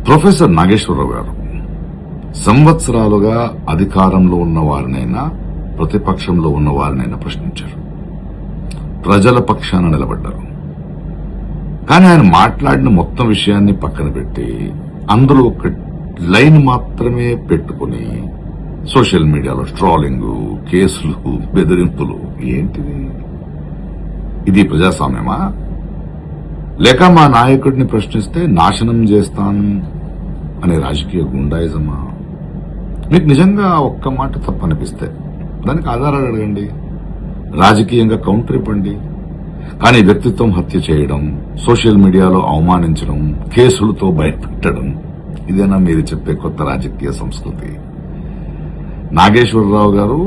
Professor Nageswararao గారు సంవత్సరాలుగా అధికారంలో ఉన్న వారినైనా ప్రతిపక్షంలో ఉన్న వారినైనా ప్రశ్నించారు. ప్రజల పక్షాన నిలబడ్డారు. కానీ ఆయన మాట్లాడిన మొత్తం విషయాన్ని పక్కన పెట్టి అందులో ఒక లైన్ మాత్రమే పెట్టుకుని సోషల్ మీడియాలో ట్రోలింగ్, కేసులు, బెదిరింపులు. ఏంటిది? ఇది ప్రజాస్వామ్యమా? లేక మా నాయకుడిని ప్రశ్నిస్తే నాశనం చేస్తాను అనే రాజకీయ గుండాయిజమా? మీకు నిజంగా ఒక్క మాట తప్పనిపిస్తే దానికి ఆధారాలు అడగండి, రాజకీయంగా కౌంటర్ ఇవ్వండి. కానీ వ్యక్తిత్వం హత్య చేయడం, సోషల్ మీడియాలో అవమానించడం, కేసులతో భయపెట్టడం, ఇదేనా మీరు చెప్పే కొత్త రాజకీయ సంస్కృతి? నాగేశ్వరరావు గారు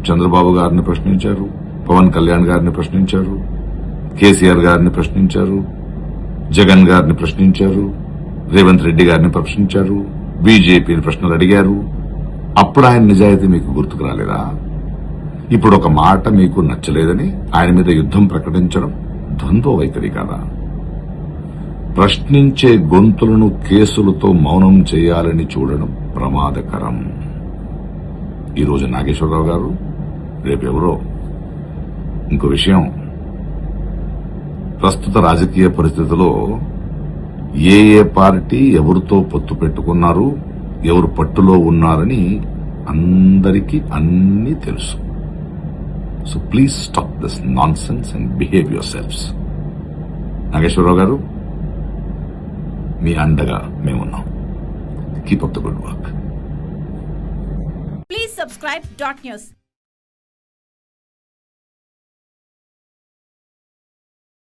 చంద్రబాబు గారిని ప్రశ్నించారు, పవన్ కళ్యాణ్ గారిని ప్రశ్నించారు, కేసీఆర్ గారిని ప్రశ్నించారు, జగన్ గారిని ప్రశ్నించారు, రేవంత్ రెడ్డి గారిని ప్రశ్నించారు, బీజేపీని ప్రశ్నలు అడిగారు. అప్పుడు ఆయన నిజాయితీ మీకు గుర్తుకు రాలేదా? ఇప్పుడు ఒక మాట మీకు నచ్చలేదని ఆయన మీద యుద్దం ప్రకటించడం ద్వంద్వ వైఖరి కాదా? ప్రశ్నించే గొంతులను కేసులతో మౌనం చేయాలని చూడడం ప్రమాదకరం. ఈరోజు నాగేశ్వరరావు గారు, రేపెవరో. ఇంకో విషయం, ప్రస్తుత రాజకీయ పరిస్థితుల్లో ఏ పార్టీ ఎవరితో పొత్తు పెట్టుకున్నారు, ఎవరు పట్టులో ఉన్నారని అందరికీ అన్నీ తెలుసు. So please stop this nonsense and behave yourselves. Nageswara Rao గారు, మీ అండగా మేమున్నాం. Keep up the good work. Please subscribe dot news.